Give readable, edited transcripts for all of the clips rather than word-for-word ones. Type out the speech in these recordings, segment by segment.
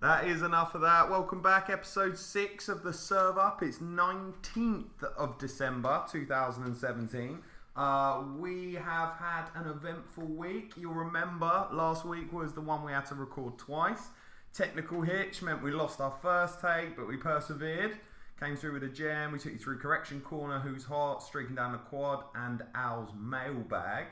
That is enough of that. Welcome back, episode 6 of the Serve Up. It's 19th of December 2017. We have had an eventful week. You'll remember last week was the one we had to record twice. Technical hitch meant we lost our first take, but we persevered. Came through with a gem. We took you through Correction Corner, Who's Hot, Streaking Down the Quad, and Al's Mailbag.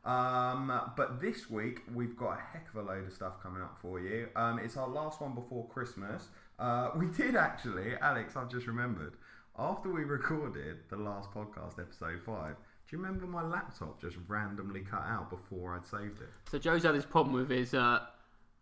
But this week we've got a heck of a load of stuff coming up for you. It's our last one before Christmas. We did actually, Alex, I've just remembered, after we recorded the last podcast, episode 5, do you remember my laptop just randomly cut out before I'd saved it? So Joe's had this problem with his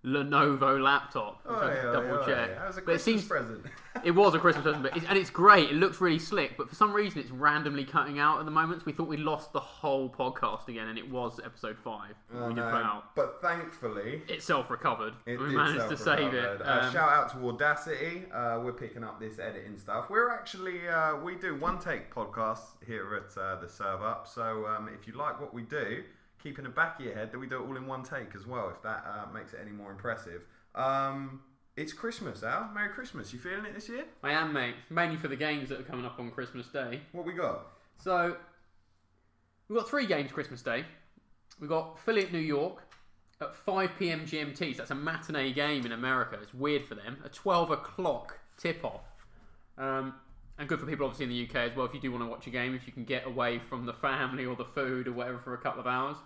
Lenovo laptop. Double check. That was a Christmas present. It was a Christmas present, and it's great. It looks really slick, but for some reason it's randomly cutting out at the moment. So we thought we lost the whole podcast again, and it was episode 5. We did put out. But thankfully, it self-recovered. We managed to save it. Shout out to Audacity. We're picking up this editing stuff. We're actually we do one take podcasts here at the Serve Up. So if you like what we do, keep in the back of your head that we do it all in one take as well, if that makes it any more impressive. It's Christmas, Al. Merry Christmas. You feeling it this year? I am, mate. Mainly for the games that are coming up on Christmas Day. What we got? So, we've got 3 games Christmas Day. We've got Philly at New York at 5 p.m. GMT. So that's a matinee game in America. It's weird for them. A 12 o'clock tip-off. And good for people obviously in the UK as well, if you do want to watch a game, if you can get away from the family or the food or whatever for a couple of hours.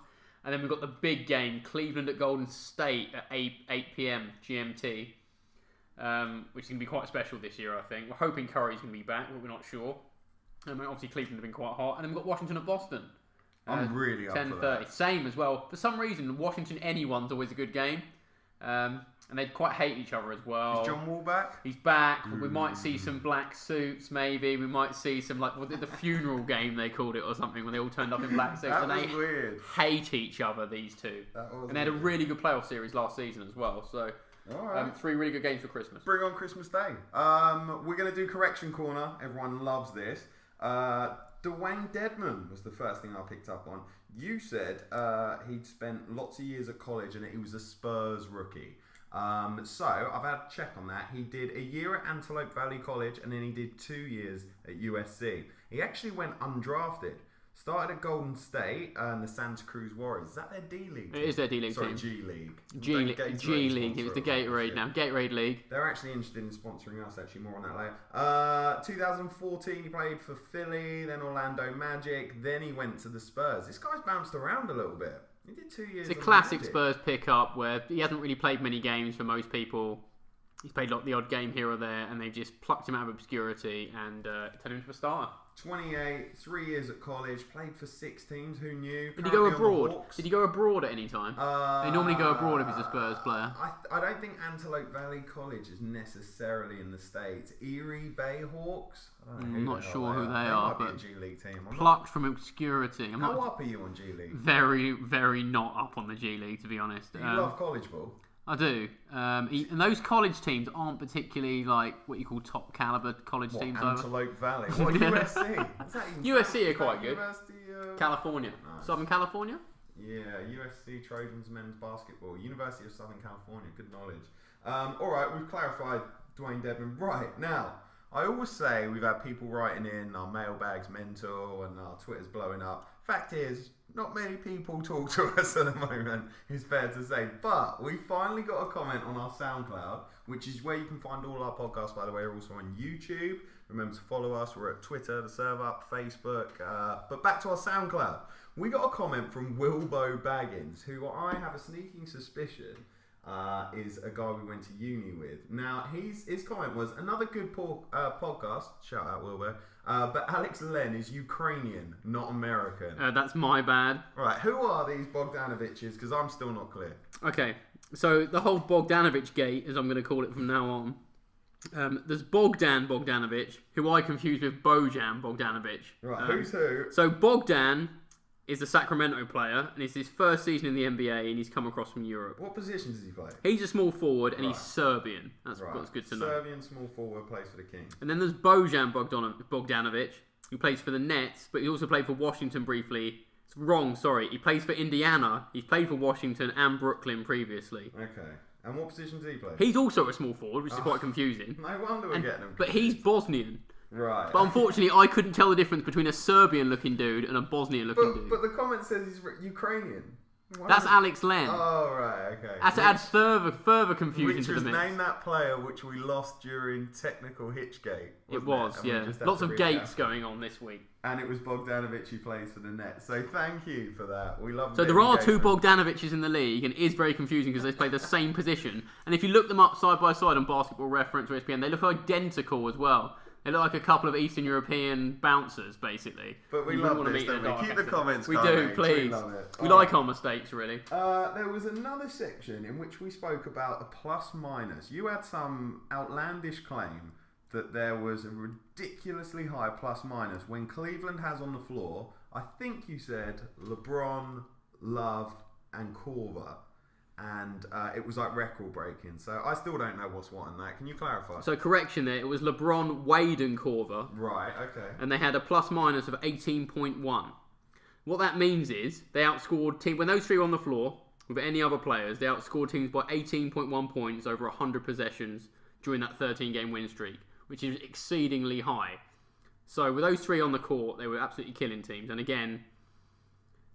And then we've got the big game, Cleveland at Golden State at 8 p.m. GMT, which is going to be quite special this year, I think. We're hoping Curry's going to be back, but we're not sure. Obviously Cleveland have been quite hot. And then we've got Washington at Boston. I'm really up for that. Same as well. For some reason, Washington anyone's always a good game. And they quite hate each other as well. Is John Wall back? He's back. We might see some black suits, maybe. We might see some, like, the funeral game, they called it, or something, when they all turned up in black suits. That and was they weird. Hate each other, these two. And they had a really good playoff series last season as well. So, all right. 3 really good games for Christmas. Bring on Christmas Day. We're going to do Correction Corner. Everyone loves this. Dwayne Dedman was the first thing I picked up on. You said he'd spent lots of years at college and he was a Spurs rookie. So I've had a check on that. He did a year at Antelope Valley College and then he did 2 years at USC. He actually went undrafted. Started at Golden State and the Santa Cruz Warriors. Is that their D League team? It is their D League team. team. G League. G League. It was the Gatorade now. Gatorade League. They're actually interested in sponsoring us, actually. More on that later. 2014, he played for Philly, then Orlando Magic, then he went to the Spurs. This guy's bounced around a little bit. He did 2 years. It's a classic Spurs pickup where he hasn't really played many games for most people. He's played like the odd game here or there, and they've just plucked him out of obscurity and turned him into a starter. 28, 3 years at college, played for 6 teams. Who knew? Did he go abroad? Did he go abroad at any time? They normally go abroad if he's a Spurs player. I don't think Antelope Valley College is necessarily in the States. Erie Bayhawks? I'm not sure who they are, but a G League team. Plucked from obscurity. How up are you on G League? Very, very not up on the G League, to be honest. You love college ball? I do. And those college teams aren't particularly like what you call top caliber college teams. Antelope Valley. What, USC? USC are quite good. University of California. Nice. Southern California? Yeah, USC Trojans men's basketball. University of Southern California. Good knowledge. Alright, we've clarified Dwayne Dedman. Right, now, I always say we've had people writing in, our mailbag's mental and our Twitter's blowing up. Fact is, not many people talk to us at the moment, it's fair to say. But we finally got a comment on our SoundCloud, which is where you can find all our podcasts, by the way. We're also on YouTube. Remember to follow us. We're at Twitter, the Serve Up, Facebook. But back to our SoundCloud. We got a comment from Wilbo Baggins, who I have a sneaking suspicion is a guy we went to uni with. Now, his comment was, another good podcast. Shout out, Wilbo. But Alex Len is Ukrainian, not American. That's my bad. Right, who are these Bogdanoviches? Because I'm still not clear. Okay, so the whole Bogdanovich gate, as I'm going to call it from now on. There's Bogdan Bogdanovic, who I confuse with Bojan Bogdanovic. Right, who's who? So Bogdan is a Sacramento player, and it's his first season in the NBA, and he's come across from Europe. What position does he play? He's a small forward, and he's Serbian. That's good to know. Serbian small forward, plays for the Kings. And then there's Bojan Bogdanovic, who plays for the Nets, but he also played for Washington briefly. It's wrong, sorry. He plays for Indiana. He's played for Washington and Brooklyn previously. Okay. And what position does he play? He's also a small forward, which is quite confusing. No wonder we're getting him. But he's Bosnian. Right. But unfortunately, I couldn't tell the difference between a Serbian-looking dude and a Bosnian-looking dude. But the comment says he's Ukrainian. Why That's would- Alex Len. Oh, right, okay. That's to add further confusion Which to the was mix. name that player which we lost during technical Hitchgate. It wasn't was, And we yeah. just had Lots to of recap. gates going on this week. And it was Bogdanovic who plays for the net. So thank you for that. We love. So there are two Bogdanovic's in the league, and it is very confusing because they play the same position. And if you look them up side by side on Basketball Reference or ESPN, they look identical as well. They look like a couple of Eastern European bouncers, basically. But we You love wouldn't this, wanna meet don't in we? a Keep dark the comments We coming. do, please. We love it. We All like right. our mistakes, really. There was another section in which we spoke about a plus minus. You had some outlandish claim that there was a ridiculously high plus minus when Cleveland has on the floor, I think you said LeBron, Love, and Korver. And it was like record breaking. So I still don't know what's what in that. Can you clarify? So correction there, it was LeBron, Wade, and Korver, Right, okay. and they had a plus minus of 18.1. What that means is they outscored team when those three were on the floor with any other players. They outscored teams by 18.1 points over 100 possessions during that 13-game win streak, which is exceedingly high. So with those three on the court, they were absolutely killing teams. And again,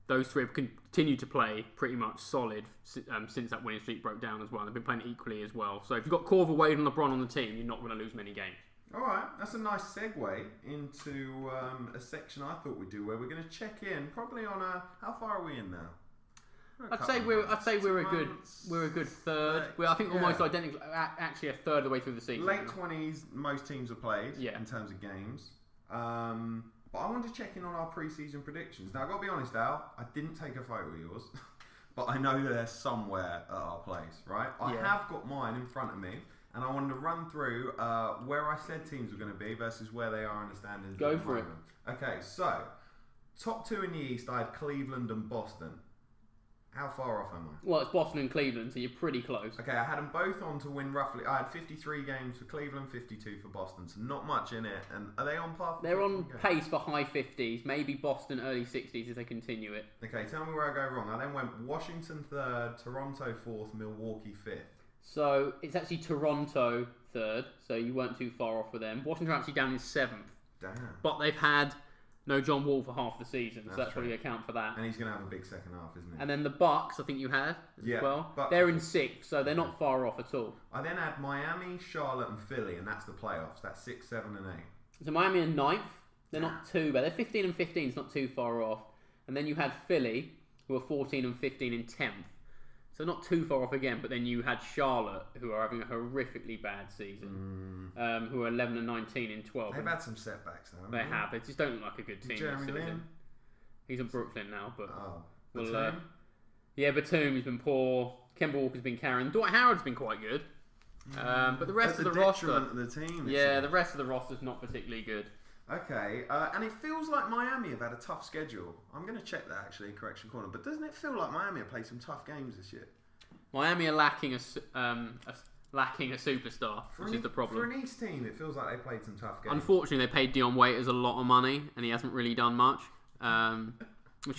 those three have continued to play pretty much solid since that winning streak broke down as well. They've been playing equally as well. So if you've got Korver, Wade, and LeBron on the team, you're not going to lose many games. All right, that's a nice segue into a section I thought we'd do where we're going to check in probably on a. How far are we in now? I'd say we're a good third. I think almost identical. Actually, a third of the way through the season. Late 20s, most teams have played Yeah. in terms of games. But I wanted to check in on our pre-season predictions. Now, I've got to be honest, Al, I didn't take a photo of yours, but I know they're somewhere at our place, right? I have got mine in front of me, and I wanted to run through where I said teams were going to be versus where they are in the standings. Go for it. Okay, so top two in the East, I had Cleveland and Boston. How far off am I? Well, it's Boston and Cleveland, so you're pretty close. Okay, I had them both on to win roughly. I had 53 games for Cleveland, 52 for Boston, so not much in it. And are they on par? They're on pace for high 50s, maybe Boston early 60s if they continue it. Okay, tell me where I go wrong. I then went Washington 3rd, Toronto 4th, Milwaukee 5th. So it's actually Toronto 3rd, so you weren't too far off with them. Washington are actually down in 7th, Damn. but they've had no John Wall for half the season, so That's that's true. probably account for that. And he's going to have a big second half, isn't he? And then the Bucks, I think you had as well. Bucks They're are in 6th, so they're not far off at all. I then had Miami, Charlotte, and Philly, and that's the playoffs. That's 6, 7, and 8. So Miami are 9th. They're not too bad. They're 15 and 15. It's not too far off. And then you had Philly, who are 14 and 15 in 10th. So not too far off again. But then you had Charlotte, who are having a horrifically bad season, who are 11 and 19 in 12th. They've had some setbacks, though. They have. They just don't look like a good team Jeremy this season. Lin? He's in Brooklyn now, but Batum? yeah, Batum's been poor. Kemba Walker's been carrying. Dwight Howard's been quite good. But the rest of the roster, of the team. the rest of the roster's not particularly good. Okay, and it feels like Miami have had a tough schedule. I'm going to check that actually in correction corner. But doesn't it feel like Miami have played some tough games this year? Miami are lacking a superstar, which is the problem. For an East team, it feels like they played some tough games. Unfortunately, they paid Dion Waiters a lot of money, and he hasn't really done much, which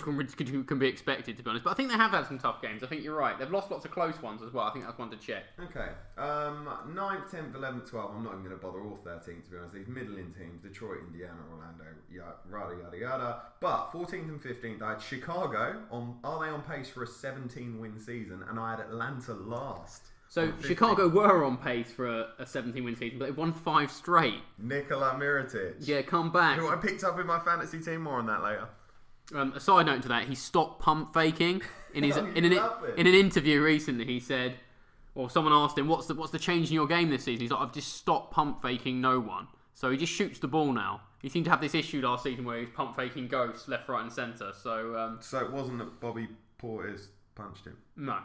can be expected, to be honest. But I think they have had some tough games. I think you're right. They've lost lots of close ones as well. I think that's one to check. Okay, 9th, 10th, 11th, 12th. I'm not even going to bother all 13, to be honest. These middling teams, Detroit, Indiana, Orlando, yada, yada. But 14th and 15th, I had Chicago. Are they on pace for a 17-win season? And I had Atlanta last. So Chicago were on pace for a 17-win season, but they've won 5 straight. Nikola Mirotic. Yeah, come back. Who I picked up in my fantasy team. More on that later. A side note to that, he stopped pump faking in his Oh, in an interview recently. He said, or someone asked him, "What's the change in your game this season?" He's like, "I've just stopped pump faking no one." So he just shoots the ball now. He seemed to have this issue last season where he's pump faking ghosts left, right, and centre. So So it wasn't that Bobby Portis punched him. no.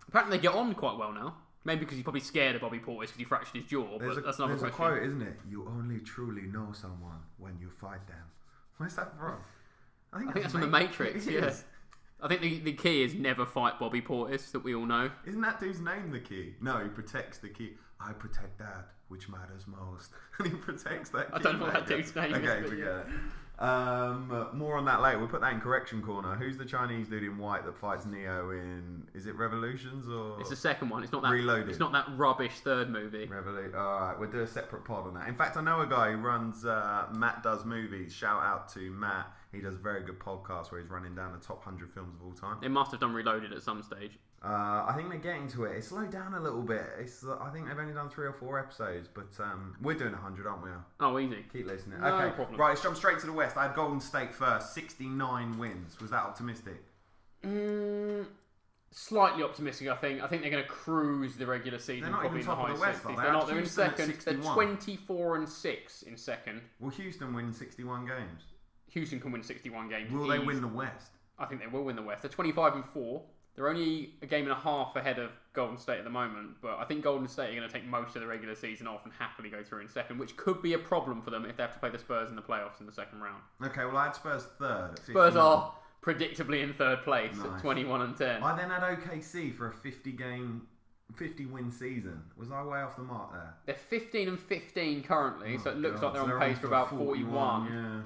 Apparently they get on quite well now. Maybe because he's probably scared of Bobby Portis because he fractured his jaw. But that's another There's question. a quote, isn't it? You only truly know someone when you fight them. Where's that from? I think that's from The Matrix, It yeah. is. I think the key is never fight Bobby Portis, that we all know. Isn't that dude's name the key? No, he protects the key. I protect that which matters most. And he protects that key. I don't know what that dude's name is. Okay, forget it. More on that later. We'll put that in correction corner. Who's the Chinese dude in white that fights Neo in... Is it Revolutions or... It's the second one. It's not that... Reloaded. It's not that rubbish third movie. Alright, we'll do a separate pod on that. In fact, I know a guy who runs Matt Does Movies. Shout out to Matt. He does a very good podcast where he's running down the top 100 films of all time. They must have done Reloaded at some stage. I think they're getting to it. It's slowed down a little bit. I think they've only done 3 or 4 episodes, but we're doing 100, aren't we? Oh, easy. Keep listening. No okay, problem. right, let's jump straight to the West. I had Golden State first, 69 wins. Was that optimistic? Slightly optimistic, I think. I think they're going to cruise the regular season. They're not probably even in the top high of the West, 60s. are they? They're not. They're in Houston at second. They're 61. 24-6 in second. Will Houston win 61 games? Houston can win 61 games. Will they win the West? I think they will win the West. They're 25-4. They're only a game and a half ahead of Golden State at the moment, but I think Golden State are going to take most of the regular season off and happily go through in second, which could be a problem for them if they have to play the Spurs in the playoffs in the second round. Okay, well I had Spurs third. At Spurs 59. are predictably in third place Nice. at 21-10. I then had OKC for a 50-win season. Was I way off the mark there? They're 15-15 currently, so it looks God, like they're so on pace for about 41. Yeah.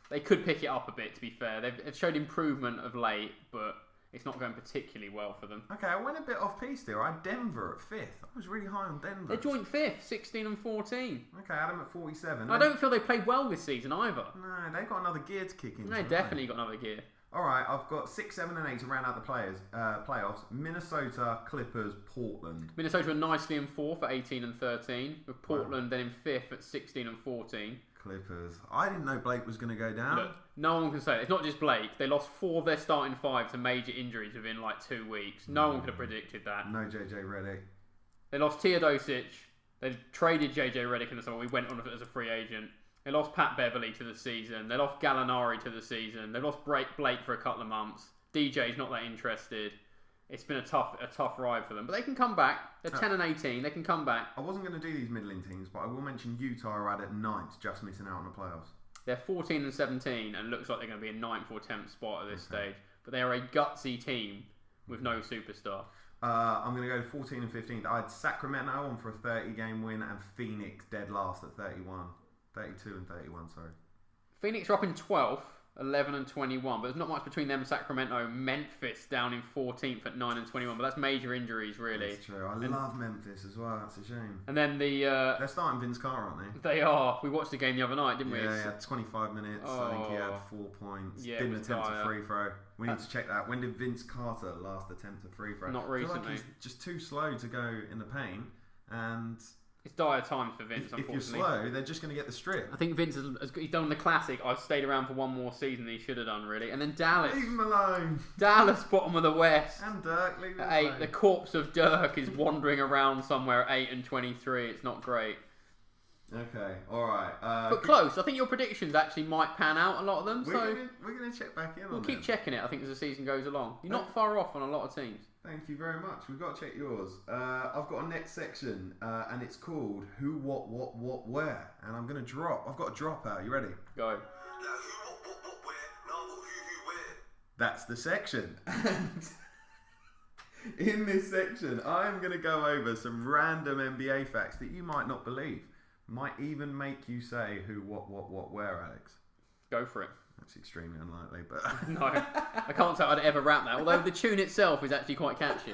They could pick it up a bit, to be fair. They've showed improvement of late, but it's not going particularly well for them. Okay, I went a bit off piece there. I had Denver at 5th. I was really high on Denver. They're joint 5th, 16-14. Okay, I had them at 47. I don't feel they played well this season either. No, they've got another gear to kick in. They definitely got another gear. Alright, I've got 6, 7 and 8 to round out the playoffs. Minnesota, Clippers, Portland. Minnesota are nicely in 4th at 18-13, with Portland then in 5th at 16-14. Clippers. I didn't know Blake was going to go down. Look, no one can say it. It's not just Blake. They lost 4 of their starting 5 to major injuries within like 2 weeks. No one could have predicted that. No JJ Redick. They lost Teodosic. They traded JJ Redick in the summer. We went on as a free agent. They lost Pat Beverly to the season. They lost Gallinari to the season. They lost Blake for a couple of months. DJ's not that interested. It's been a tough ride for them, but they can come back. They're 10-18. They can come back. I wasn't going to do these middling teams, but I will mention Utah are at 9th, just missing out on the playoffs. They're 14-17, and looks like they're going to be a 9th or 10th spot at this stage. But they are a gutsy team with no superstar. I'm going to go 14 and 15. I had Sacramento on for a 30-game win, and Phoenix dead last at 31. 32 and 31, sorry. Phoenix are up in 12th, 11-21, but there's not much between them and Sacramento. Memphis down in 14th at 9-21, but that's major injuries, really. That's true. I love Memphis as well. That's a shame. And then they're starting Vince Carter, aren't they? They are. We watched the game the other night, didn't we? Yeah, he had 25 minutes. I think he had 4 points. Yeah, Didn't it was attempt dire. a free throw. We need to check that. When did Vince Carter last attempt a free throw? Not I feel like recently. he's just too slow to go in the paint, and It's dire times for Vince, if you're unfortunately. slow, they're just going to get the strip. I think Vince he's done the classic. I've stayed around for one more season than he should have done, really. And then Dallas. Leave him alone. Dallas, bottom of the West. And Dirk, leave him At 8. alone. The corpse of Dirk is wandering around somewhere at 8-23. It's not great. Okay, alright. But close. I think your predictions actually might pan out, a lot of them. So We're going to check back in we'll on keep them. checking it, I think, as the season goes along. You're not far off on a lot of teams. Thank you very much. We've got to check yours. I've got a next section, and it's called Who, What, Where. And I'm going to drop. I've got a drop out. You ready? Go. That's the section. And in this section, I'm going to go over some random NBA facts that you might not believe. Might even make you say who, what, where, Alex. Go for it. That's extremely unlikely, but... No, I can't say I'd ever rap that. Although the tune itself is actually quite catchy.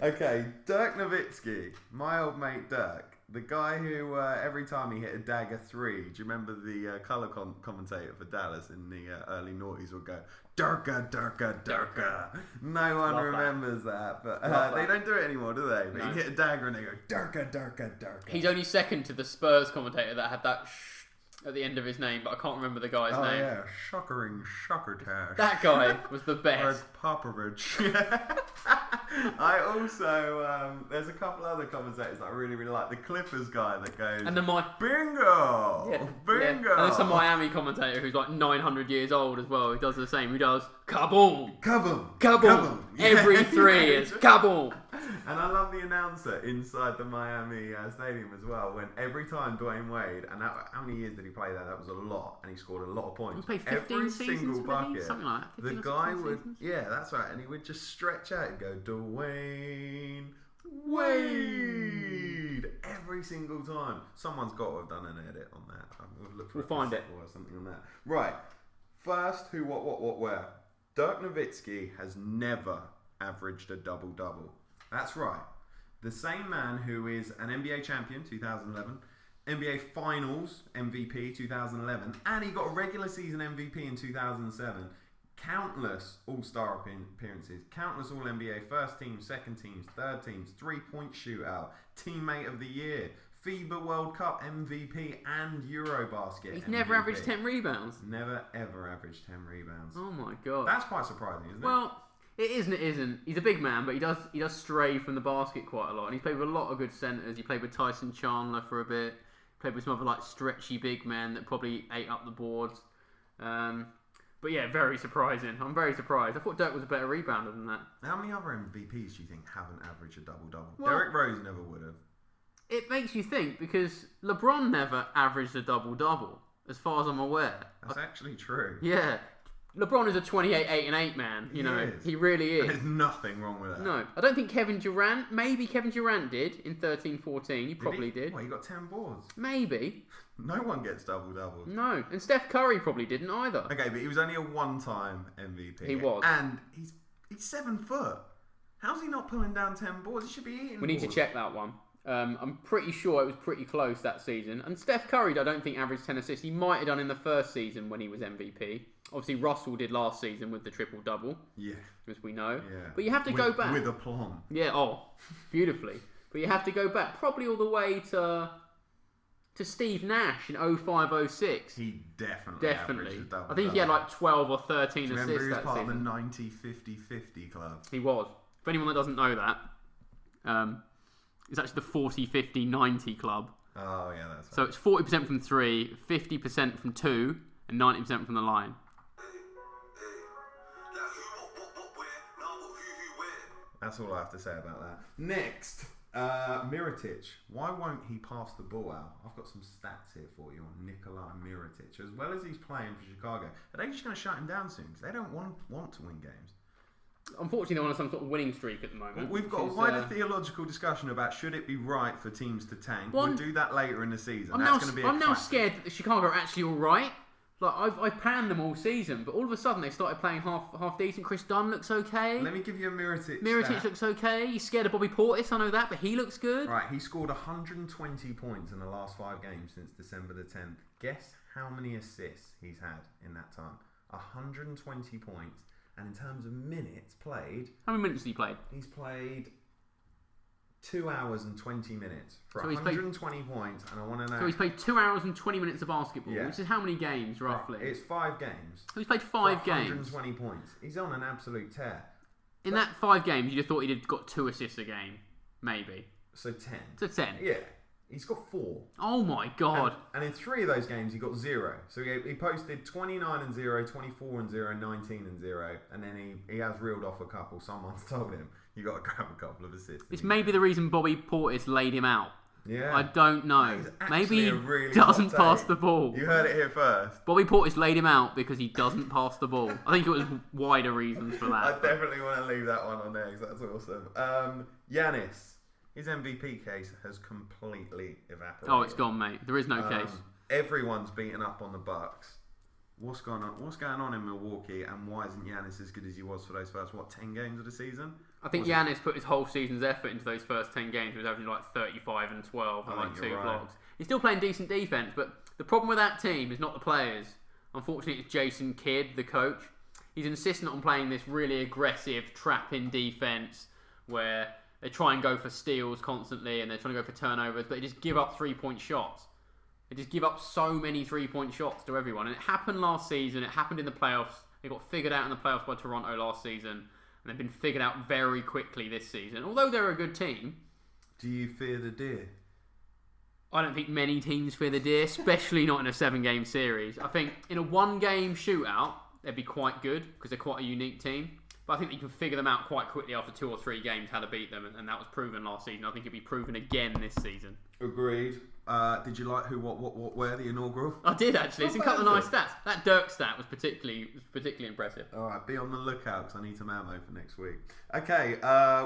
Okay, Dirk Nowitzki, my old mate Dirk, the guy who every time he hit a dagger 3, do you remember the colour commentator for Dallas in the early noughties would go, Dirka, Dirka, Dirka. No one Love remembers that, but Love they that. don't do it anymore, do they? But No. he'd hit a dagger and they go, Dirka, Dirka, Dirka. He's only second to the Spurs commentator that had that shh at the end of his name, but I can't remember the guy's Oh name. yeah, shockering shockertash. That guy was the Greg best. Popovich. I also, there's a couple other commentators that I really, really like. The Clippers guy that goes, And then bingo! Yeah, Bingo! And there's some Miami commentator who's like 900 years old as well. He does the same. He does kaboom, Kaboom! kaboom. Yeah. Every 3 is kaboom. And I love the announcer inside the Miami stadium as well. When every time Dwayne Wade, and how many years did he play there? That was a lot, and he scored a lot of points. He played 15 every seasons, single bucket, something like that. the guy would, yeah, that's right, and he would just stretch out and go Dwayne Wade every single time. Someone's got to have done an edit on that. We'll find it or something on that. Right. First, who, what, where? Dirk Nowitzki has never averaged a double-double. That's right. The same man who is an NBA champion, 2011, NBA Finals MVP, 2011, and he got a regular season MVP in 2007. Countless All-Star appearances, countless All-NBA first teams, second teams, third teams, three-point shootout, teammate of the year, FIBA World Cup MVP, and Eurobasket He's MVP. never averaged 10 rebounds. Never, ever averaged 10 rebounds. Oh my god. That's quite surprising, isn't it? Well, it is and it isn't. He's a big man, but he does stray from the basket quite a lot. And he's played with a lot of good centres. He played with Tyson Chandler for a bit. Played with some other like stretchy big men that probably ate up the boards. But yeah, very surprising. I'm very surprised. I thought Dirk was a better rebounder than that. How many other MVPs do you think haven't averaged a double-double? Well, Derrick Rose never would have. It makes you think because LeBron never averaged a double-double, as far as I'm aware. That's actually true. Yeah. LeBron is a 28, 8 and 8 man. You know, he really is. There's nothing wrong with that. No, I don't think Kevin Durant. Maybe Kevin Durant did in 13-14. He probably did. Well, he got 10 boards. Maybe. No one gets double-doubles. No, and Steph Curry probably didn't either. Okay, but he was only a one-time MVP. He was, and he's 7 foot. How's he not pulling down 10 boards? He should be eating. We need to check that one. I'm pretty sure it was pretty close that season. And Steph Curry, I don't think averaged 10 assists. He might have done in the first season when he was MVP. Obviously, Russell did last season with the triple-double. Yeah. As we know. Yeah. But you have to go back. With aplomb. Yeah, beautifully. But you have to go back probably all the way to Steve Nash in 05-06. He definitely averaged a double. I think he had like 12 or 13 assists that season. Remember he was part of the 90-50-50 club. He was. For anyone that doesn't know that, it's actually the 40-50-90 club. Oh, yeah, that's right. So it's 40% from 3, 50% from 2, and 90% from the line. That's all I have to say about that. Next, Mirotic. Why won't he pass the ball out? I've got some stats here for you on Nikola Mirotic. As well as he's playing for Chicago, are they just going to shut him down soon? Because they don't want to win games. Unfortunately, they're on some sort of winning streak at the moment. We've got a wider theological discussion about should it be right for teams to tank. Well, we'll do that later in the season. I'm now scared that the Chicago are actually all right. Like I've panned them all season, but all of a sudden they started playing half decent. Chris Dunn looks okay. Let me give you a Mirotic. Mirotic looks okay. He's scared of Bobby Portis, I know that, but he looks good. Right, he scored 120 points in the last 5 games since December the 10th. Guess how many assists he's had in that time? 120 points. And in terms of minutes played... How many minutes has he played? He's played 2 hours and 20 minutes for so 120 points, and I want to know... So he's played 2 hours and 20 minutes of basketball, yeah. which is how many games, roughly? It's 5 games. So he's played 5 games. 120 points. He's on an absolute tear. In that 5 games, you'd have thought he'd got 2 assists a game. Maybe. So 10. So 10. Yeah. He's got 4. Oh my god. And in 3 of those games, he got 0. So he posted 29 and 0, 24 and 0, 19 and 0. And then he has reeled off a couple. Someone's told him, you got to grab a couple of assists. It's maybe the reason Bobby Portis laid him out. Yeah. I don't know. Maybe he really doesn't pass the ball. You heard it here first. Bobby Portis laid him out because he doesn't pass the ball. I think it was wider reasons for that. I definitely want to leave that one on there because that's awesome. Giannis. His MVP case has completely evaporated. Oh, it's gone, mate. There is no case. Everyone's beaten up on the Bucks. What's going on in Milwaukee, and why isn't Giannis as good as he was for those first 10 games of the season? I think Giannis put his whole season's effort into those first 10 games. He was averaging like 35 and 12 and like 2 blocks. He's still playing decent defense, but the problem with that team is not the players. Unfortunately, it's Jason Kidd, the coach. He's insistent on playing this really aggressive trap-in defense where they try and go for steals constantly and they're trying to go for turnovers, but they just give up 3-point shots. They just give up so many 3-point shots to everyone. And it happened last season. It happened in the playoffs. They got figured out in the playoffs by Toronto last season. And they've been figured out very quickly this season. Although they're a good team. Do you fear the deer? I don't think many teams fear the deer, especially not in a 7-game series. I think in a 1-game shootout, they'd be quite good because they're quite a unique team. But I think you can figure them out quite quickly after 2 or 3 games how to beat them, and that was proven last season. I think it'll be proven again this season. Agreed. Did you like who, what, where the inaugural? I did actually. It's a couple of nice stats. That Dirk stat was particularly impressive. All right, be on the lookout because I need some ammo for next week. Okay,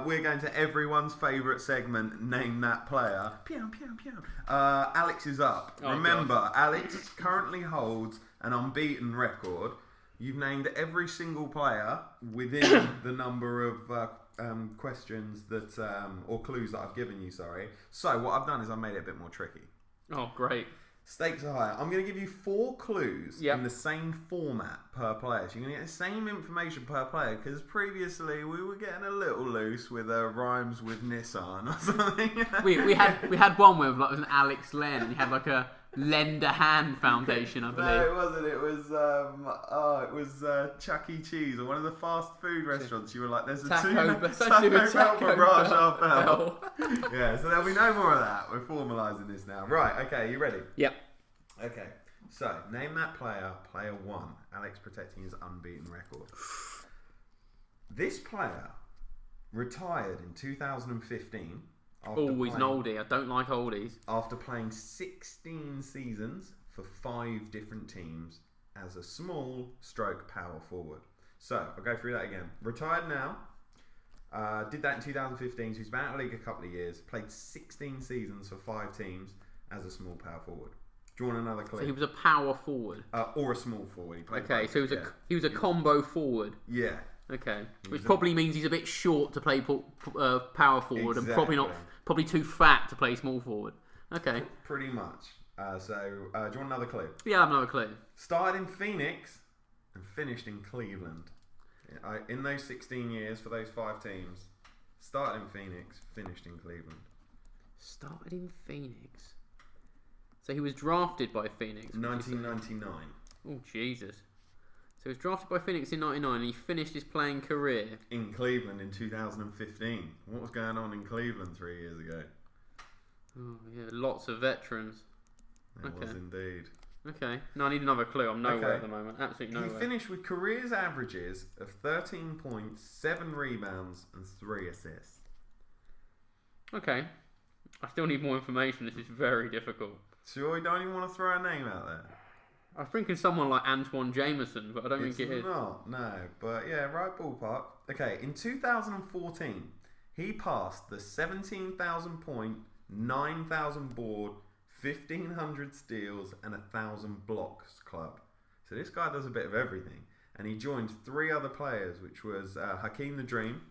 we're going to everyone's favourite segment, Name That Player. Pew, pew, pew. Alex is up. Oh, Remember, God. Alex currently holds an unbeaten record. You've named every single player within the number of questions that, or clues that I've given you, sorry. So what I've done is I've made it a bit more tricky. Oh, great. Stakes are higher. I'm going to give you 4 clues Yep. in the same format per player. So you're going to get the same information per player because previously we were getting a little loose with rhymes with Nissan or something. We had one where like, it was an Alex Len, and you had like a Lend a Hand Foundation, I believe. No, it wasn't. It was Chuck E. Cheese or one of the fast food restaurants. You were like, "There's a Taco Bell for Raj Bell." Yeah, so there'll be no more of that. We're formalising this now. Right? Okay, you ready? Yep. Okay. So name that player. Player 1. Alex protecting his unbeaten record. This player retired in 2015. Oh, he's an oldie. I don't like oldies. After playing 16 seasons for 5 different teams as a small stroke power forward. So, I'll go through that again. Retired now. Did that in 2015, so he's been out of the league a couple of years. Played 16 seasons for 5 teams as a small power forward. Do you want another clue? So he was a power forward. Or a small forward. He played Okay, both, so he was a combo forward. Yeah. Okay, which probably means he's a bit short to play power forward, and probably too fat to play small forward. Okay, Pretty much. Do you want another clue? yeah, I have another clue. Started in Phoenix and finished in Cleveland. In those 16 years for those 5 teams, started in Phoenix, finished in Cleveland. Started in Phoenix. So he was drafted by Phoenix. 1999. Oh, Jesus. So he was drafted by Phoenix in 99 and he finished his playing career. In Cleveland in 2015. What was going on in Cleveland 3 years ago? Oh, yeah, lots of veterans. It was indeed. Okay. No, I need another clue. I'm nowhere at the moment. Absolutely nowhere. He finished with careers averages of 13 points, 7 rebounds, and 3 assists. Okay. I still need more information. This is very difficult. Sure, you don't even want to throw a name out there? I was thinking someone like Antoine Jameson, but I don't think it is. Not, no. But yeah, right ballpark. Okay, in 2014, he passed the 17,000 point, 9,000 board, 1,500 steals, and 1,000 blocks club. So this guy does a bit of everything. And he joined 3 other players, which was Hakeem the Dream,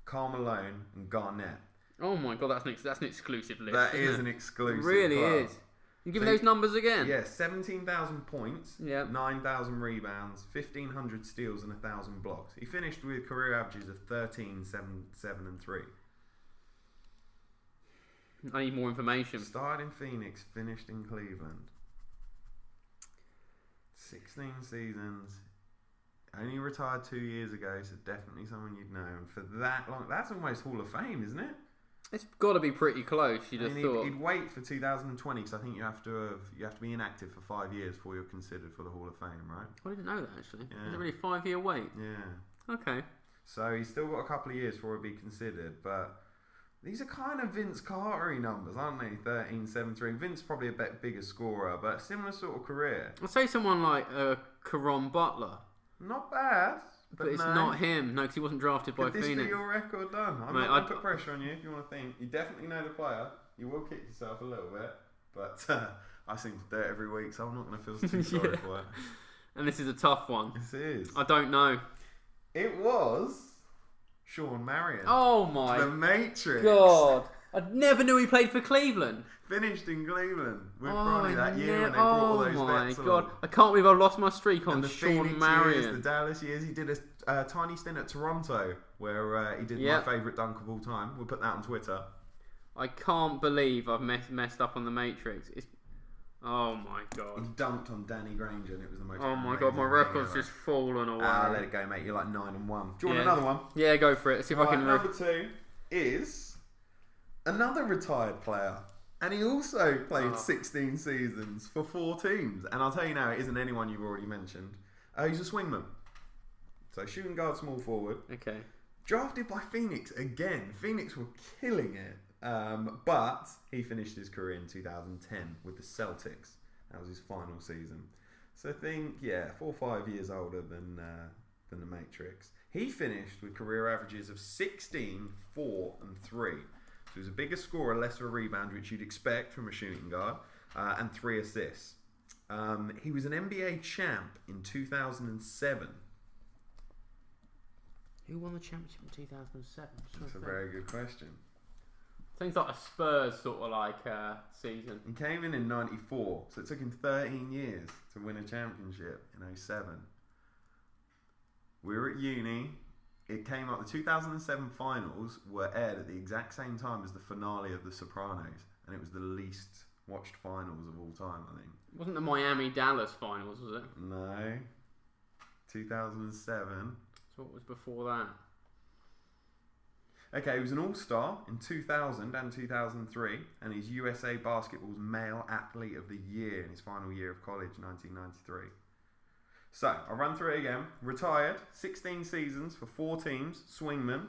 Karl Malone, and Garnett. Oh my god, that's an exclusive list. That is an exclusive. It really club. is. You give me those numbers again? Yeah, 17,000 points, Yep. 9,000 rebounds, 1,500 steals, and 1,000 blocks. He finished with career averages of 13, 7, and 3. I need more information. Started in Phoenix, finished in Cleveland. 16 seasons. Only retired 2 years ago, so definitely someone you'd know. And for that long, that's almost Hall of Fame, isn't it? It's got to be pretty close. You'd have thought. He'd wait for 2020 because I think you have to be inactive for 5 years before you're considered for the Hall of Fame, right? I didn't know that actually. Yeah. Is it really a 5-year wait? Yeah. Okay. So he's still got a couple of years before he'll be considered, but these are kind of Vince Carter-y numbers, aren't they? 13, 7, 3. Vince probably a bit bigger scorer, but similar sort of career. I'd say someone like Caron Butler. Not bad. But it's not him. No, because he wasn't drafted by Could this Phoenix. be your record done? I'm not going to put pressure on you if you want to think. You definitely know the player. You will kick yourself a little bit. But I seem to do it every week, so I'm not going to feel too sorry for it. And this is a tough one. This is. I don't know. It was Sean Marion. Oh my The Matrix. God. I never knew he played for Cleveland. Finished in Cleveland with Bronny that year when they brought all those vets God. along. I can't believe I've lost my streak on And the Sean Phoenix Marion. years, the Dallas years. He did a tiny stint at Toronto where he did my favourite dunk of all time. We'll put that on Twitter. I can't believe I've messed up on the Matrix. Oh my He God. dunked on Danny Granger and it was the most Oh my God, amazing my thing record's ever. just fallen away. Let it go, mate. You're like 9-1. Do you want another one? Yeah, go for it. Let's see if I can... Number 2 is another retired player. And he also played 16 seasons for 4 teams. And I'll tell you now, it isn't anyone you've already mentioned. He's a swingman. So shooting guard, small forward. Okay. Drafted by Phoenix again. Phoenix were killing it. But he finished his career in 2010 with the Celtics. That was his final season. So think, 4 or 5 years older than the Matrix. He finished with career averages of 16, 4 and 3. So he was a bigger scorer, less of a rebounder, which you'd expect from a shooting guard, and 3 assists. He was an NBA champ in 2007. Who won the championship in 2007? That's a very good question. Seems like a Spurs sort of like season. He came in 94, so it took him 13 years to win a championship in 07. We were at uni. It came up, the 2007 finals were aired at the exact same time as the finale of The Sopranos, and it was the least watched finals of all time, I think. Wasn't the Miami-Dallas finals, was it? No. 2007. So what was before that? Okay, he was an all-star in 2000 and 2003, and he's USA Basketball's Male Athlete of the Year in his final year of college, 1993. So, I'll run through it again. Retired, 16 seasons for 4 teams, swingman.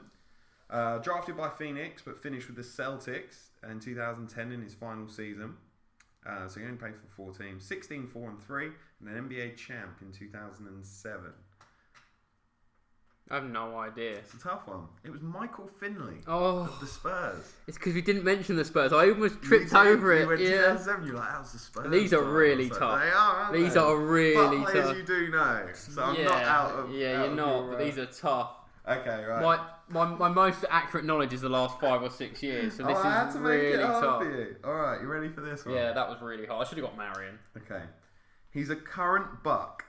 Drafted by Phoenix, but finished with the Celtics in 2010 in his final season. So he only played for 4 teams. 16, 4 and 3, and an NBA champ in 2007. I have no idea. It's a tough one. It was Michael Finley of the Spurs. It's because we didn't mention the Spurs. I almost tripped over it. You went yeah. 2007, you're like, how's the Spurs? These are really so tough. They are, aren't These they? are really but players tough. you do know. So I'm not out of. Yeah, out you're of not. your, But these are tough. Okay, right. My most accurate knowledge is the last 5 or 6 years. So this I had is to really make it hard tough. for you. All right, you ready for this one? Yeah, that was really hard. I should have got Marion. Okay. He's a current Buck,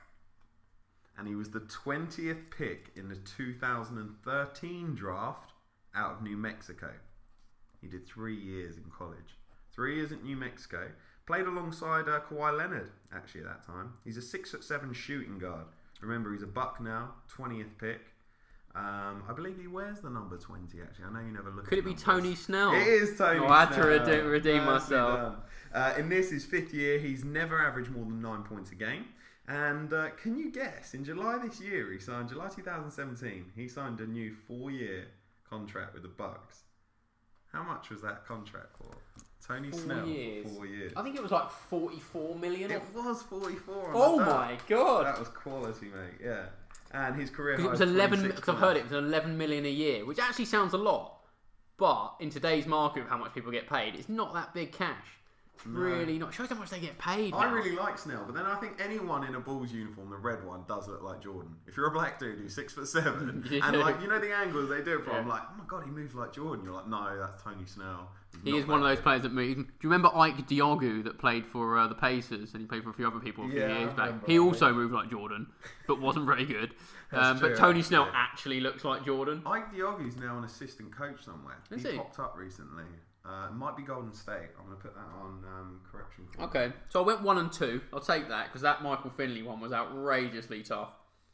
and he was the 20th pick in the 2013 draft out of New Mexico. He did 3 years in college. 3 years at New Mexico. Played alongside Kawhi Leonard, actually, at that time. He's a 6'7" shooting guard. Remember, he's a Buck now, 20th pick. I believe he wears the number 20, actually. I know you never look at Could it be numbers. Tony Snell? It is Tony Snell. I had to redeem myself. In this, his 5th year, he's never averaged more than 9 points a game. And can you guess, in July this year, July 2017, he signed a new 4-year contract with the Bucks. How much was that contract for? Tony 4 Snell years. for 4 years. I think it was like 44 million. It was 44. Oh my god! That was quality, mate. Yeah. And his career. Because it was 11. Because I've heard it was 11 million a year, which actually sounds a lot, but in today's market, with how much people get paid, it's not that big cash. No. Really not. Shows how much they get paid. I now. really like Snell, but then I think anyone in a Bulls uniform, the red one, does look like Jordan. If you're a black dude who's 6'7", You and do. like the angles they do it from, Yeah. I'm like, oh my god, he moves like Jordan. You're like, no, that's Tony Snell. He's He not is one of that those good. players that moves. Do you remember Ike Diogu that played for the Pacers and he played for a few other people a few Yeah, I years back? remember, He right. also moved like Jordan, but wasn't very good. That's But true, Tony Snell actually. actually looks like Jordan. Ike Diogu's now an assistant coach somewhere. Is he he? popped up recently. It might be Golden State. I'm going to put that on correction. For you. Okay, so I went 1 and 2. I'll take that because that Michael Finley one was outrageously tough.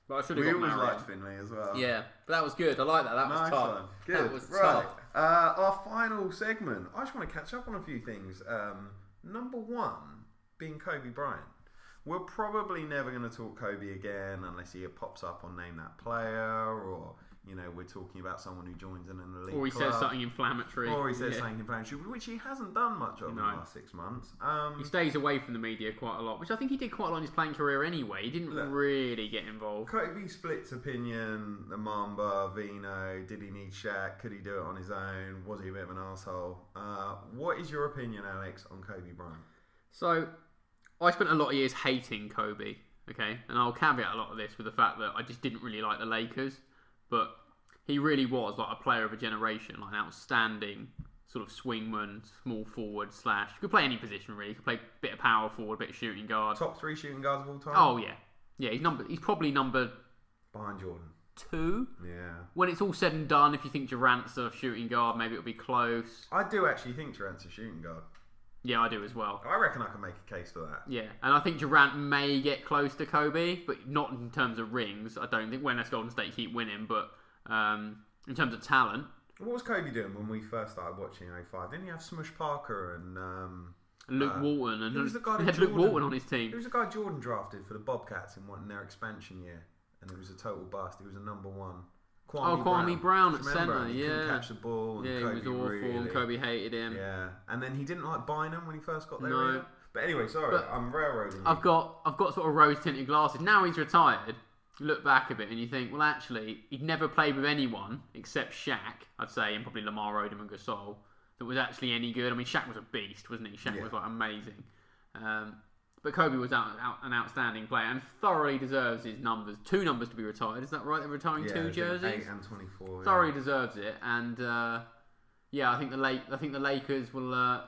But I should have We got always Marion. liked Finley as well. Yeah, but that was good. I like that. That was Nice tough. one. Good. That was right. tough. Our final segment. I just want to catch up on a few things. Number 1 being Kobe Bryant. We're probably never going to talk Kobe again unless he pops up on Name That Player, or we're talking about someone who joins in an elite Or he club. says something inflammatory. Or he says Yeah. something inflammatory, which he hasn't done much of in the No. last 6 months. He stays away from the media quite a lot, which I think he did quite a lot in his playing career anyway. He didn't Look. really get involved. Kobe splits opinion. The Mamba, Vino. Did he need Shaq? Could he do it on his own? Was he a bit of an asshole? What is your opinion, Alex, on Kobe Bryant? So, I spent a lot of years hating Kobe, okay? And I'll caveat a lot of this with the fact that I just didn't really like the Lakers, but he really was like a player of a generation, like an outstanding sort of swingman, small forward / could play any position really. He could play a bit of power forward, a bit of shooting guard. Top 3 shooting guards of all time? Oh yeah, yeah. He's probably number Behind Jordan. 2. Yeah. When it's all said and done, if you think Durant's a shooting guard, maybe it'll be close. I do actually think Durant's a shooting guard. Yeah, I do as well. I reckon I can make a case for that. Yeah, and I think Durant may get close to Kobe, but not in terms of rings. I don't think when that's Golden State keep winning, but in terms of talent. What was Kobe doing when we first started watching 05? Didn't he have Smush Parker and Luke Walton, and who was the guy he that had Luke Jordan- Walton on his team. who was the guy Jordan drafted for the Bobcats in their expansion year? and it was a total bust. He was a number one. Kwame Brown at centre, He couldn't catch the ball. And yeah, Kobe he was awful, really, and Kobe hated him. Yeah, and then he didn't like Bynum when he first got there. No. Either. But anyway, sorry, But I'm railroading you. I've got sort of rose tinted glasses. Now he's retired. You look back a bit and you think, well, actually, he'd never played with anyone except Shaq, I'd say, and probably Lamar Odom and Gasol, that was actually any good. I mean, Shaq was a beast, wasn't he? Shaq was like amazing. But Kobe was an outstanding player and thoroughly deserves his numbers. 2 numbers to be retired. Is that right? They're retiring 2 jerseys. 8 and 24. Thoroughly deserves it. And I think the Lakers will.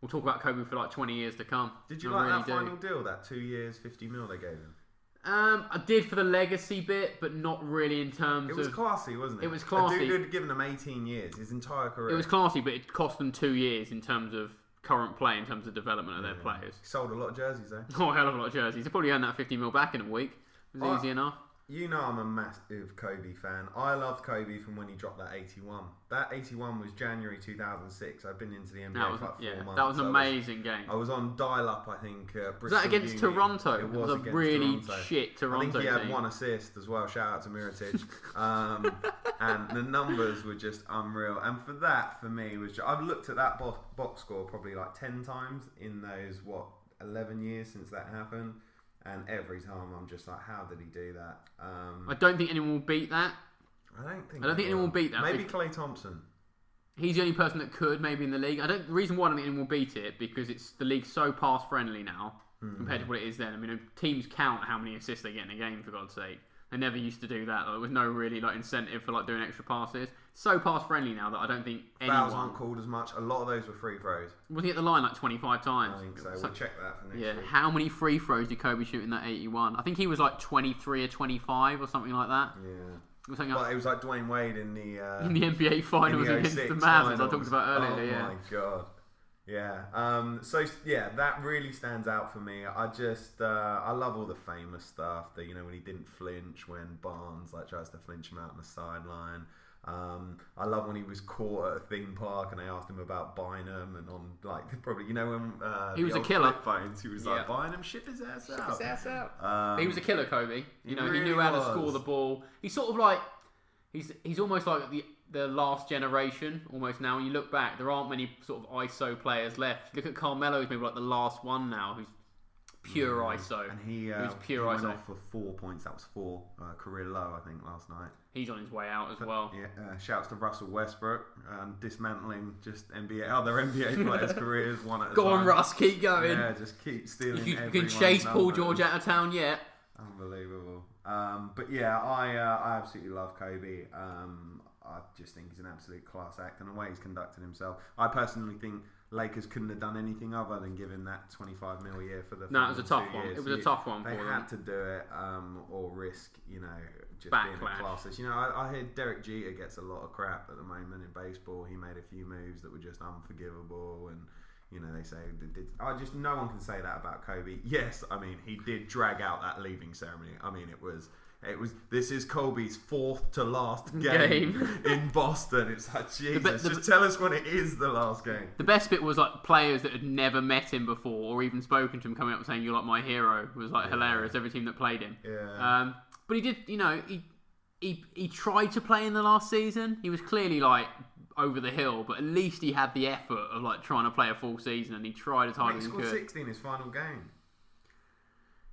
We'll talk about Kobe for like 20 years to come. Did you like that final deal? That 2 years, $50 million they gave him. I did for the legacy bit, but not really in terms of... It was classy, wasn't it? It was classy. A dude had given them 18 years, his entire career. It was classy, but it cost them 2 years in terms of current play, in terms of development of their players. He sold a lot of jerseys, though. Oh, a hell of a lot of jerseys. He probably earned that $50 million back in a week. It was easy enough. You know I'm a massive Kobe fan. I loved Kobe from when he dropped that 81. That 81 was January 2006. I've been into the NBA for like 4 months. That was an amazing game. I was on dial-up, I think. Was that against Toronto? It was a against really Toronto. shit Toronto I think he had team. 1 assist as well. Shout out to Mirotic. And the numbers were just unreal. And for that, for me, was just, I've looked at that box score probably like 10 times in those, 11 years since that happened. And every time I'm just like, how did he do that? I don't think anyone will beat that. I don't think anyone will beat that. Maybe Klay Thompson. He's the only person that could, maybe in the league. The reason why I don't think anyone will beat it, because the league's so pass friendly now compared to what it is then. I mean, teams count how many assists they get in a game, for God's sake. They never used to do that. There was no really incentive for doing extra passes. So pass friendly now that I don't think anyone... Fouls aren't called as much. A lot of those were free throws. Wasn't he at the line 25 times? I think so. We'll check that for next week. How many free throws did Kobe shoot in that 81? I think he was 23 or 25 or something like that. Yeah. It was like Dwayne Wade in the NBA finals against the Mavs, as I talked about earlier. Oh my god. Yeah. That really stands out for me. I just I love all the famous stuff. That when he didn't flinch when Barnes tries to flinch him out on the sideline. I love when he was caught at a theme park and they asked him about Bynum and on probably when he was a killer. Flip phones, he was like Bynum, ship his ass out. He was a killer, Kobe. He knew how to score the ball. He's sort of he's almost like the last generation almost now. When you look back, there aren't many sort of ISO players left. Look at Carmelo, who's maybe the last one now who's pure ISO. And he went off for 4 points. That was 4 career low, I think, last night. He's on his way out as well. Yeah. Shouts to Russell Westbrook dismantling just other NBA players' careers one at a time. Go on, Russ, keep going. Yeah, just keep stealing. You can chase Paul George out of town yet. Unbelievable. But yeah, I absolutely love Kobe. I just think he's an absolute class act, and the way he's conducted himself. I personally think Lakers couldn't have done anything other than give him that $25 million a year for the. No, it was a tough one. It was a tough one. They had to do it, or risk, just being a classless. I hear Derek Jeter gets a lot of crap at the moment in baseball. He made a few moves that were just unforgivable, and they say no one can say that about Kobe. Yes, I mean he did drag out that leaving ceremony. I mean it was. This is Kobe's 4th to last game in Boston. It's like, Jesus, just tell us when it is the last game. The best bit was players that had never met him before or even spoken to him coming up and saying, "You're my hero." It was hilarious. Every team that played him. Yeah. But he did, he tried to play in the last season. He was clearly over the hill, but at least he had the effort of trying to play a full season, and he tried as hard as he could. He scored 60 in his final game.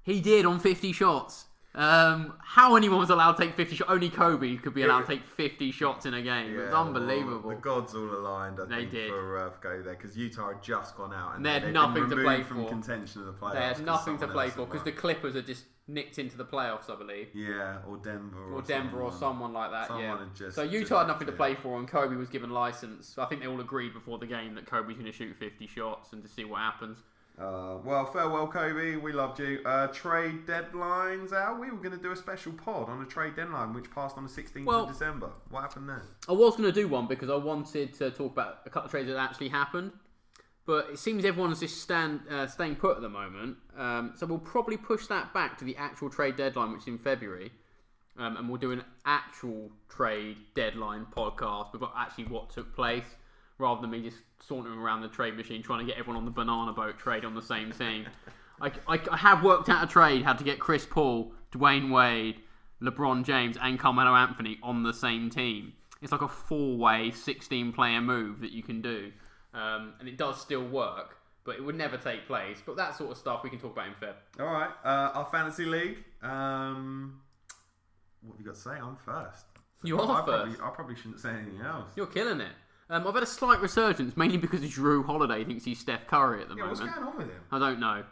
He did on 50 shots. How anyone was allowed to take 50 shots? Only Kobe could be allowed to take 50 shots in a game. It was unbelievable. Well, the gods all aligned, I think, for Kobe there, because Utah had just gone out and they had nothing to play from for. Contention of the playoffs. They had nothing to play for because the Clippers had just nicked into the playoffs, I believe. Yeah, or Denver, or someone like that. Someone had so Utah had nothing to play for, and Kobe was given license. I think they all agreed before the game that Kobe's going to shoot 50 shots and to see what happens. Well, farewell, Kobe. We loved you. Trade deadlines out. We were going to do a special pod on a trade deadline, which passed on the 16th of December. What happened there? I was going to do one because I wanted to talk about a couple of trades that actually happened, but it seems everyone's just staying put at the moment. So we'll probably push that back to the actual trade deadline, which is in February, and we'll do an actual trade deadline podcast about actually what took place, rather than me just sauntering around the trade machine trying to get everyone on the banana boat trade on the same team. I have worked out a trade, had to get Chris Paul, Dwayne Wade, LeBron James and Carmelo Anthony on the same team. It's like a 4-way 16-player move that you can do, and it does still work, but it would never take place. But that sort of stuff we can talk about in Feb. All right, our fantasy league. What have you got to say? I'm first. You are first. I probably shouldn't say anything else. You're killing it. I've had a slight resurgence, mainly because Drew Holiday thinks he's Steph Curry at the moment. What's going on with him? I don't know.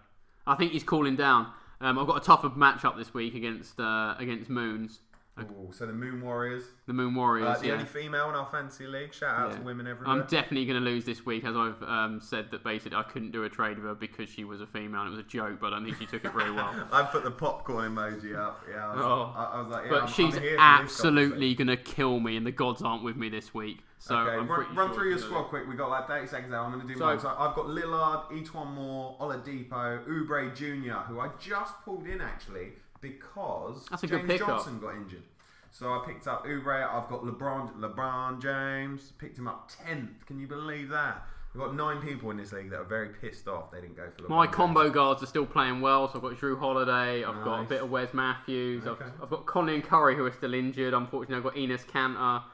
I think he's cooling down. I've got a tougher matchup this week against Moons. Ooh, so the Moon Warriors. The Moon Warriors, the only female in our fantasy league. Shout out to women everywhere. I'm definitely going to lose this week, as I've said that basically I couldn't do a trade with her because she was a female and it was a joke, but I don't think she took it very well. I put the popcorn emoji up. Yeah, I was like, yeah, but she's absolutely going to kill me, and the gods aren't with me this week. So okay, run through your squad quick. We got like 30 seconds out. I'm going to do mine. So I've got Lillard, Etuan Moore, Oladipo, Oubre Jr., who I just pulled in actually because James Johnson got injured. So I picked up Oubre. I've got LeBron James. Picked him up 10th. Can you believe that? We've got 9 people in this league that are very pissed off. They didn't go for LeBron. My combo guards are still playing well. So I've got Drew Holiday. I've got a bit of Wes Matthews. Okay. I've got Conley and Curry who are still injured. Unfortunately, I've got Enes Kanter.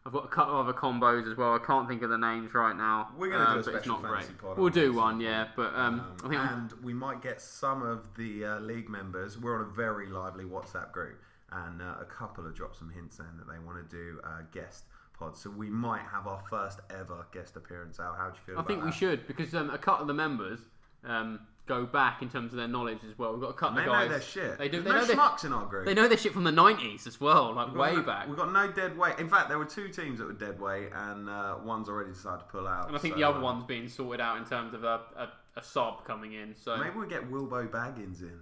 I've got a couple of other combos as well. I can't think of the names right now. We're going to do a special fantasy pod. We'll do one, yeah. But I think and we might get some of the league members. We're on a very lively WhatsApp group. And a couple have dropped some hints saying that they want to do guest pods. So we might have our first ever guest appearance out. How do you feel about that? I think we should, because a couple of the members go back in terms of their knowledge as well. We've got a couple of guys. They know their shit. They do. There's schmucks in our group. They know their shit from the 90s as well, way back. We've got no dead weight. In fact, there were 2 teams that were dead weight, and one's already decided to pull out. And I think the other one's being sorted out in terms of a sub coming in. So maybe we get Wilbo Baggins in.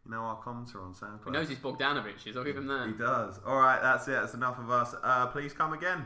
You know, our commenter on SoundCloud. He knows his Bogdanovich. I'll give him that. He does. All right, that's it. That's enough of us. Please come again.